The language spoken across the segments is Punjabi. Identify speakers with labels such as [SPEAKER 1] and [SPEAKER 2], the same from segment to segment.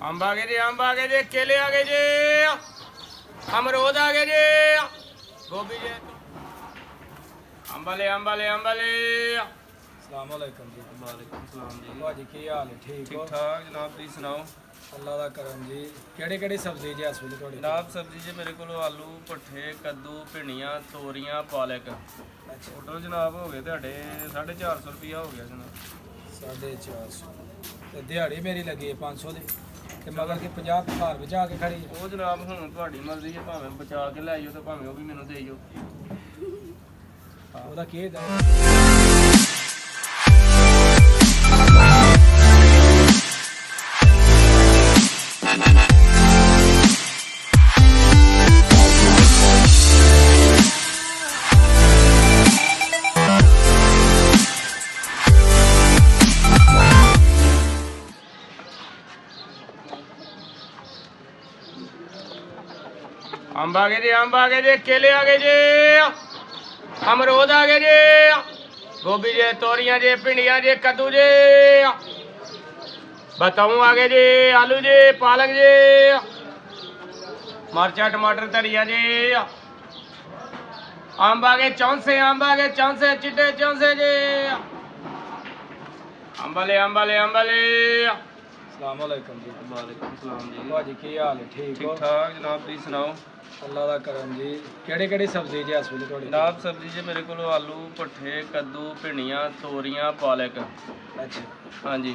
[SPEAKER 1] अंब आ गए जी, अंब आ गए जी, केले आ गए जी, अमरूद आ गए जी, गोभी जी, अंबले अंबले अंबले।
[SPEAKER 2] अस्सलामुअलैकुम जी।
[SPEAKER 1] वालेकुम सलाम जी।
[SPEAKER 2] भाजी की हाल है? ठीक
[SPEAKER 1] ठीक
[SPEAKER 2] हो?
[SPEAKER 1] ठाक जनाब, तुसीं सुनाओ।
[SPEAKER 2] अल्लाह का करम जी। ਕਿਹੜੀ ਸਬਜ਼ੀ ਜੀ ਇਸ ਵੇਲੇ ਤੁਹਾਡੇ
[SPEAKER 1] जनाब सब्जी जी मेरे को आलू भट्ठे कद्दू भिंडियां ਤੋਰੀਆਂ पालक
[SPEAKER 2] ਅੱਛਾ
[SPEAKER 1] टोटल जनाब हो गए ਤੁਹਾਡੇ 450 रुपया हो गया जनाब।
[SPEAKER 2] 450 ਤੇ ਦਿਹਾੜੀ ਮੇਰੀ ਲੱਗੀ ਹੈ 500 ਦੀ ਤੇ ਮਗਰ ਕਿ 50 ਘਰ ਵਿੱਚ ਆ ਕੇ ਖੜੀ ਹੈ।
[SPEAKER 1] ਉਹ ਜਨਾਬ ਹੁਣ ਤੁਹਾਡੀ ਮਰਜ਼ੀ ਹੈ, ਭਾਵੇਂ ਬਚਾ ਕੇ ਲੈ ਆਇਓ ਤੇ ਭਾਵੇਂ ਉਹ ਵੀ ਮੈਨੂੰ ਦੇ ਦਿਓ।
[SPEAKER 2] ਉਹਦਾ ਕੀ ਹੈ?
[SPEAKER 1] अंब आ गए जी, अंब आ गए जी, केले आ गए जी, अमरूद आ गए जी, गोभी जी, तोरियां जी, भिंडियां जी, कद्दू जी, बताऊं आ गए जी, आलू जी, पालक जी, मरचा टमाटर धनिया जी, अंब आ गए चौंसे, अंब आ गए चौंसे, चिट्टे चौंसे जी, अंबले अंबले अंबले।
[SPEAKER 2] अस्सलामुअलैकुम जी।
[SPEAKER 1] वालेकुम सलाम जी।
[SPEAKER 2] भाजी की हाल है? ठीक
[SPEAKER 1] ठीक
[SPEAKER 2] हो?
[SPEAKER 1] ठाक जनाब, तुसीं सुनाओ।
[SPEAKER 2] अल्लाह का करम जी। ਕਿਹੜੀ ਸਬਜ਼ੀ ਜੀ ਇਸ ਵੇਲੇ ਤੁਹਾਡੇ
[SPEAKER 1] जनाब सब्जी जी मेरे को आलू भट्ठे कद्दू भिंडियां ਤੋਰੀਆਂ पालक।
[SPEAKER 2] ਅੱਛਾ
[SPEAKER 1] हाँ जी।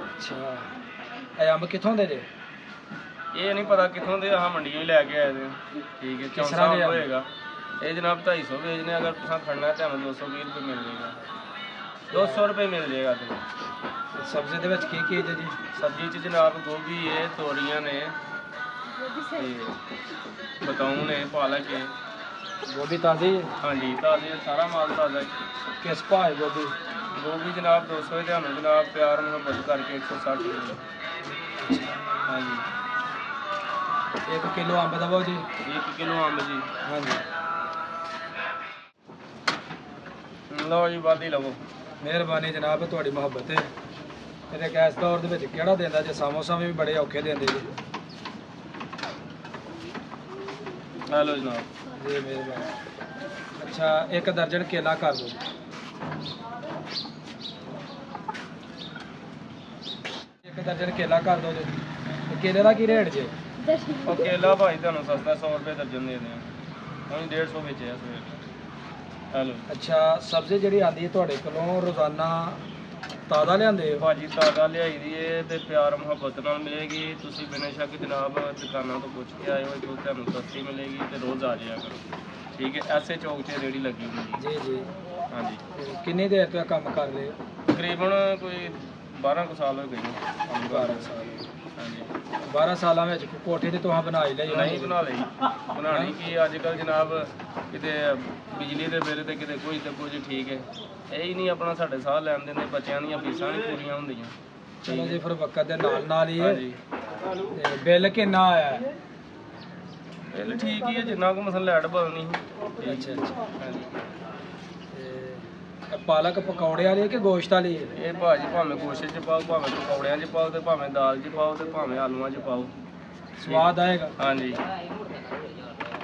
[SPEAKER 2] ਅੱਛਾ ਇਹ ਅੰਬ ਕਿੱਥੋਂ ਦੇ ਜੇ?
[SPEAKER 1] ਇਹ ਨਹੀਂ ਪਤਾ ਕਿੱਥੋਂ ਦੇ, ਆਹ ਮੰਡੀੋਂ ਹੀ ਲੈ ਕੇ ਆਏ ਦੇ। ਠੀਕ ਹੈ,
[SPEAKER 2] ਕਿਸ ਤਰ੍ਹਾਂ
[SPEAKER 1] 400
[SPEAKER 2] ਦੇ ਆ?
[SPEAKER 1] ਹੋਏਗਾ ਇਹ ਜਨਾਬ। 250 ਵੇਚਨੇ, ਅਗਰ ਤੁਸੀਂ ਖੜਨਾ ਤੁਹਾਨੂੰ 220 रुपये मिल जाएगा। 200 रुपये मिल जाएगा। तो
[SPEAKER 2] ਸਬਜ਼ੀ ਦੇ ਵਿੱਚ ਕੀ ਹੈ ਜੀ?
[SPEAKER 1] सब्जी च जनाब गोभी है, तोरियां ने, बताऊं ने, पालक है।
[SPEAKER 2] ਗੋਭੀ ਤਾਜ਼ੀ ਹੈ?
[SPEAKER 1] हाँ जी, ताज़े सारा माल ताज़ा है।
[SPEAKER 2] ਕਿਸ ਭਾਅ ਹੈ ਗੋਭੀ?
[SPEAKER 1] गोभी जनाब 200 ध्यान जनाब, प्यार मुहब्बत करके 160 रुपये। हाँ जी।
[SPEAKER 2] 1 ਕਿਲੋ ਅੰਬ ਦਵੋ ਜੀ।
[SPEAKER 1] 1 किलो अंब जी।
[SPEAKER 2] हाँ जी।
[SPEAKER 1] लो जी, वादी लवो।
[SPEAKER 2] ਮਿਹਰਬਾਨੀ ਜਨਾਬ, ਤੁਹਾਡੀ ਮੁਹੱਬਤ ਹੈ। ਇਹਦੇ ਗੈਸ ਦੌਰ ਦੇ ਵਿੱਚ ਕਿਹੜਾ ਦਿੰਦਾ ਜੇ? ਸਮੋਸਾ ਵੀ ਬੜੇ ਔਖੇ ਦਿੰਦੇ ਜੀ।
[SPEAKER 1] हेलो जनाब।
[SPEAKER 2] ਜੀ ਮਿਹਰਬਾਨੀ। ਅੱਛਾ 1 ਦਰਜਨ ਕੇਲਾ ਕਰ ਦਿਓ ਜੀ। 1 ਦਰਜਨ ਕੇਲਾ ਕਰ ਦਿਓ ਜੀ। ਤੇ ਕੇਲੇ ਦਾ ਕੀ ਰੇਟ ਜੇ?
[SPEAKER 1] और केला भाई ਤੁਹਾਨੂੰ ਸਸਤਾ 100 रुपये दर्जन ਦੇ ਦਿਆਂ। ਹੁਣ 150 ਵੇਚਿਆ ਸਵੇਰ। हेलो
[SPEAKER 2] ਅੱਛਾ ਸਬਜ਼ੀ ਜਿਹੜੀ ਆਂਦੀ ਹੈ ਤੁਹਾਡੇ ਕੋਲੋਂ ਰੋਜ਼ਾਨਾ ਤਾਜ਼ਾ ਲਿਆਂਦੇ ਹੋ?
[SPEAKER 1] ਭਾਜੀ ਤਾਜ਼ਾ ਲਿਆਈ ਦੀ ਏ ਤੇ ਪਿਆਰ ਮੁਹੱਬਤ ਨਾਲ ਮਿਲੇਗੀ। ਤੁਸੀਂ ਬਿਨਾਂ ਸ਼ੱਕ ਜਨਾਬ ਦੁਕਾਨਾਂ ਤੋਂ ਪੁੱਛ ਕੇ ਆਇਓ, ਜੋ ਤੁਹਾਨੂੰ ਸਸਤੀ ਮਿਲੇਗੀ ਤੇ ਰੋਜ਼ ਆ ਜਾਇਆ ਕਰੋ। ਠੀਕ ਹੈ, ਐਸੇ ਚੌਕ 'ਤੇ ਰੇੜੀ ਲੱਗੀ ਹੁੰਦੀ
[SPEAKER 2] ਜੀ ਜੀ।
[SPEAKER 1] ਹੈ। ਹਾਂਜੀ।
[SPEAKER 2] ਤੇ ਕਿੰਨੀ ਦੇਰ ਤੋਂ ਇਹ ਕੰਮ ਕਰ ਰਹੇ ਹੋ?
[SPEAKER 1] ਤਕਰੀਬਨ ਕੋਈ 12 ਕੁ ਸਾਲ ਹੋ ਗਏ ਨੇ ਕੰਮ
[SPEAKER 2] 12 ਸਾਲ।
[SPEAKER 1] ਹਾਂਜੀ।
[SPEAKER 2] 12 ਸਾਲਾਂ ਵਿੱਚ ਕੋਠੀ ਤੇ ਤੁਹਾਂ ਬਣਾ ਹੀ ਲਈ ਹੋਣੀ।
[SPEAKER 1] ਨਹੀਂ ਬਣਾ ਲਈ, ਬਣਾਣੀ ਕੀ ਅੱਜ ਕੱਲ ਜਨਾਬ, ਕਿਤੇ ਬਿਜਲੀ ਦੇ ਬਿੱਲ ਤੇ ਕਿਤੇ ਕੁਝ ਤੇ ਕੁਝ। ਠੀਕ ਹੈ, ਇਹ ਹੀ ਨਹੀਂ ਆਪਣਾ ਸਾਡੇ ਸਾਹ ਲੈਣ ਦਿੰਦੇ, ਬੱਚਿਆਂ ਦੀਆਂ ਫੀਸਾਂ ਨਹੀਂ ਪੂਰੀਆਂ ਹੁੰਦੀਆਂ।
[SPEAKER 2] ਚਲੋ ਜੀ, ਫਿਰ ਵਕਤ ਦੇ ਨਾਲ ਹੀ ਹੈ।
[SPEAKER 1] ਹਾਂਜੀ।
[SPEAKER 2] ਤੇ ਬਿੱਲ ਕਿੰਨਾ ਆਇਆ ਹੈ?
[SPEAKER 1] ਬਿੱਲ ਠੀਕ ਹੀ ਹੈ, ਜਿੰਨਾ ਕੁ ਮਸਲ ਲਾਈਟ ਬਦਲਣੀ ਸੀ।
[SPEAKER 2] ਅੱਛਾ ਅੱਛਾ।
[SPEAKER 1] ਹਾਂਜੀ।
[SPEAKER 2] ਤੇ ਪਾਲਕ ਪਕੌੜੇ ਵਾਲੀ ਕਿ ਗੋਸ਼ਤ ਵਾਲੀ ਹੈ?
[SPEAKER 1] ਇਹ ਭਾਜੀ ਭਾਵੇਂ ਗੋਸ਼ੇ 'ਚ ਪਾਓ, ਭਾਵੇਂ ਪਕੌੜਿਆਂ 'ਚ ਪਾਓ, ਤੇ ਭਾਵੇਂ ਦਾਲ 'ਚ ਪਾਓ, ਤੇ ਭਾਵੇਂ ਆਲੂਆਂ 'ਚ ਪਾਓ।
[SPEAKER 2] ਸਵਾਦ ਆਏਗਾ।
[SPEAKER 1] ਹਾਂਜੀ।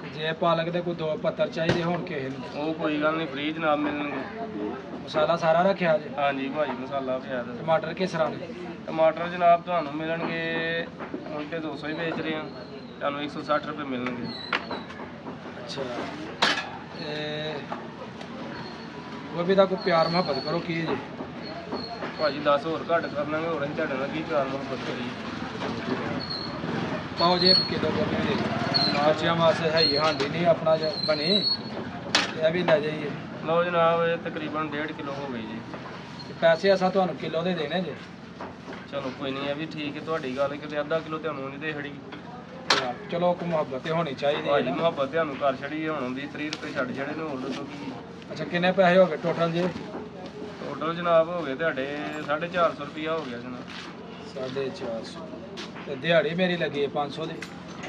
[SPEAKER 2] ਤੇ ਜੇ ਪਾਲਕ ਦੇ ਕੋਈ 2 ਪੱਤਰ ਚਾਹੀਦੇ ਹੋਣ ਕਿਸੇ ਨੂੰ?
[SPEAKER 1] ਉਹ ਕੋਈ ਗੱਲ ਨਹੀਂ, ਫ੍ਰੀ ਜਨਾਬ ਮਿਲਣਗੇ।
[SPEAKER 2] ਮਸਾਲਾ ਸਾਰਾ ਰੱਖਿਆ ਜੇ?
[SPEAKER 1] ਹਾਂਜੀ ਭਾਜੀ, ਮਸਾਲਾ ਪਿਆ ਦਾ।
[SPEAKER 2] ਟਮਾਟਰ ਕਿਸ ਤਰ੍ਹਾਂ ਨੇ?
[SPEAKER 1] ਟਮਾਟਰ ਜਨਾਬ ਤੁਹਾਨੂੰ ਮਿਲਣਗੇ, ਹੁਣ ਤੇ 200 ਹੀ ਵੇਚ ਰਹੇ ਹਾਂ, ਤੁਹਾਨੂੰ 160 ਰੁਪਏ ਮਿਲਣਗੇ।
[SPEAKER 2] ਅੱਛਾ। ਤੇ ਗੋਭੀ ਦਾ ਕੋਈ ਪਿਆਰ ਮੁਹੱਬਤ ਕਰੋ ਕੀ ਹੈ ਜੀ?
[SPEAKER 1] ਭਾਜੀ 10 ਹੋਰ ਘੱਟ ਕਰ ਲਾਂਗੇ, ਹੋਰ ਅਸੀਂ ਤੁਹਾਡੇ ਨਾਲ ਕੀ ਪਿਆਰ ਮੁਹੱਬਤ ਕਰੀਏ।
[SPEAKER 2] ਪਾਓ ਜੀ 1 ਕਿਲੋ ਗੋਭੀ ਦੇ ਬੱਚਿਆਂ ਵਾਸਤੇ ਹੈ ਹੀ, ਹਾਂਡੀ ਨਹੀਂ ਆਪਣਾ ਜੇ ਬਣੀ ਇਹ ਵੀ ਲੈ ਜਾਈਏ।
[SPEAKER 1] ਲਓ ਜਨਾਬ, ਇਹ ਤਕਰੀਬਨ 1.5 ਕਿਲੋ ਹੋ ਗਈ ਜੀ।
[SPEAKER 2] ਤੇ ਪੈਸੇ ਅਸਾਂ ਤੁਹਾਨੂੰ ਕਿਲੋ ਦੇ ਦੇਣੇ ਜੇ।
[SPEAKER 1] ਚਲੋ ਕੋਈ ਨਹੀਂ, ਇਹ ਵੀ ਠੀਕ ਹੈ ਤੁਹਾਡੀ ਗੱਲ, ਕਿਤੇ ਅੱਧਾ ਕਿਲੋ ਤੁਹਾਨੂੰ ਨਹੀਂ ਦੇ ਛੜੀ।
[SPEAKER 2] ਚਲੋ ਕੋਈ ਮੁਹੱਬਤ ਤੇ ਹੋਣੀ ਚਾਹੀਦੀ ਹੈ
[SPEAKER 1] ਭਾਜੀ
[SPEAKER 2] ਨਾ।
[SPEAKER 1] ਮੁਹੱਬਤ ਤੁਹਾਨੂੰ ਕਰ ਛੜੀ, ਹੁਣ ਦੀ 30 ਰੁਪਏ ਛੱਡ ਜਿਹੜੇ ਨੇ, ਹੋਰ ਦੱਸੋ ਕੀ।
[SPEAKER 2] ਅੱਛਾ ਕਿੰਨੇ ਪੈਸੇ ਹੋ ਗਏ ਟੋਟਲ ਜੀ?
[SPEAKER 1] ਟੋਟਲ ਜਨਾਬ ਹੋ ਗਏ ਤੁਹਾਡੇ 450 ਰੁਪਇਆ ਹੋ ਗਿਆ ਜਨਾਬ।
[SPEAKER 2] 450 ਤੇ ਦਿਹਾੜੀ ਮੇਰੀ ਲੱਗੀ ਹੈ 500 ਦੀ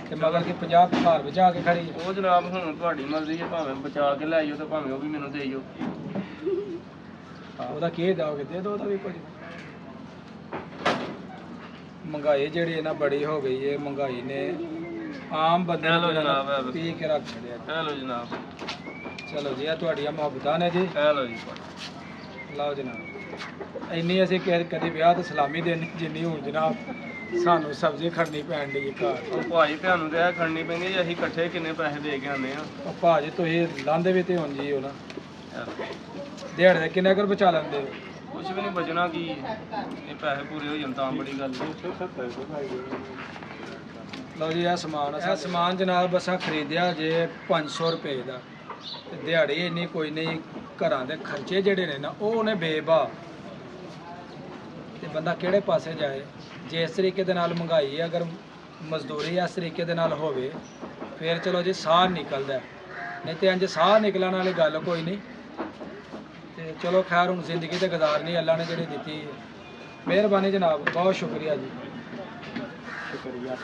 [SPEAKER 2] ਤੇ ਮਗਰ ਕਿ 50 ਘਰ ਵਿੱਚ ਆ ਕੇ ਖੜੀ ਹੈ।
[SPEAKER 1] ਉਹ ਜਨਾਬ ਹੁਣ ਤੁਹਾਡੀ ਮਰਜ਼ੀ ਹੈ, ਭਾਵੇਂ ਬਚਾ ਕੇ ਲੈ ਆਇਓ ਤੇ ਭਾਵੇਂ ਉਹ ਵੀ ਮੈਨੂੰ ਦੇ ਦਿਓ।
[SPEAKER 2] ਉਹਦਾ ਕੀ ਦਾਓਗੇ, ਦੇ ਦੋ ਉਹਦਾ ਵੀ ਕੁਝ। ਮਹਿੰਗਾਈ ਜਿਹੜੀ ਹੈ ਨਾ ਬੜੀ ਹੋ ਗਈ ਹੈ, ਮਹਿੰਗਾਈ ਨੇ ਆਮ ਬੰਦੇ
[SPEAKER 1] ਹੈਲੋ
[SPEAKER 2] ਨੂੰ
[SPEAKER 1] ਜਨਾਬ,
[SPEAKER 2] ਜਿਹੜਾ ਪੀ ਕੇ ਰੱਖ ਛੱਡਿਆ।
[SPEAKER 1] ਹੈਲੋ ਜਨਾਬ,
[SPEAKER 2] ਚਲੋ ਜੀ, ਇਹ ਤੁਹਾਡੀਆਂ ਮੁਹੱਬਤਾਂ ਨੇ ਜੀ।
[SPEAKER 1] ਹੈਲੋ ਜੀ।
[SPEAKER 2] ਲਓ ਜਨਾਬ, ਇੰਨੀ ਅਸੀਂ ਕਦੇ ਵਿਆਹ ਤੇ ਸਲਾਮੀ ਦੇਣੀ ਜਿੰਨੀ ਹੁਣ ਜਨਾਬ ਸਾਨੂੰ ਸਬਜ਼ੀ ਖੜਨੀ ਪੈਣ ਦੀ ਘਰ।
[SPEAKER 1] ਉਹ ਭਾਜੀ ਤੁਹਾਨੂੰ ਤੇ ਇਹ ਖੜਨੀ ਪੈਂਦੀ ਜੀ, ਅਸੀਂ ਇਕੱਠੇ ਕਿੰਨੇ ਪੈਸੇ ਦੇ ਕੇ ਆਉਂਦੇ ਆ।
[SPEAKER 2] ਉਹ ਭਾਜੀ ਤੁਸੀਂ ਲਾਂਦੇ ਵੀ ਤੇ ਹੁਣ ਜੀ ਹੋ ਨਾ, ਦਿਹਾੜੇ ਦੇ ਕਿੰਨੇ ਕੁ ਬਚਾ ਲੈਂਦੇ ਹੋ?
[SPEAKER 1] ਕੁਝ ਵੀ ਨਹੀਂ ਬਚਣਾ, ਕੀ ਇਹ ਪੈਸੇ ਪੂਰੇ ਹੋ ਜਾਣ ਤਾਂ ਬੜੀ ਗੱਲ।
[SPEAKER 2] ਲਓ ਜੀ, ਇਹ ਸਮਾਨ ਜਨਾਬ ਅਸਾਂ ਖਰੀਦਿਆ ਜੇ 500 ਰੁਪਏ ਦਾ, ਤੇ ਦਿਹਾੜੀ ਇੰਨੀ ਕੋਈ ਨਹੀਂ, ਘਰਾਂ ਦੇ ਖਰਚੇ ਜਿਹੜੇ ਨੇ ਨਾ ਉਹ ਨੇ ਬੇਬਾ, ਤੇ ਬੰਦਾ ਕਿਹੜੇ ਪਾਸੇ ਜਾਏ। ਜੇ ਇਸ ਤਰੀਕੇ ਦੇ ਨਾਲ ਮਹਿੰਗਾਈ ਹੈ, ਅਗਰ ਮਜ਼ਦੂਰੀ ਇਸ ਤਰੀਕੇ ਦੇ ਨਾਲ ਹੋਵੇ ਫਿਰ ਚਲੋ ਜੀ ਸਾਹ ਨਿਕਲਦਾ, ਨਹੀਂ ਤੇ ਇੰਜ ਸਾਹ ਨਿਕਲਣ ਵਾਲੀ ਗੱਲ ਕੋਈ ਨਹੀਂ। ਤੇ ਚਲੋ ਖੈਰ, ਹੁਣ ਜ਼ਿੰਦਗੀ ਤੇ ਗੁਜ਼ਾਰਨੀ ਅੱਲਾ ਨੇ ਜਿਹੜੀ ਦਿੱਤੀ ਹੈ। ਮਿਹਰਬਾਨੀ ਜਨਾਬ, ਬਹੁਤ ਸ਼ੁਕਰੀਆ ਜੀ। ਸ਼ੁਕਰੀਆ।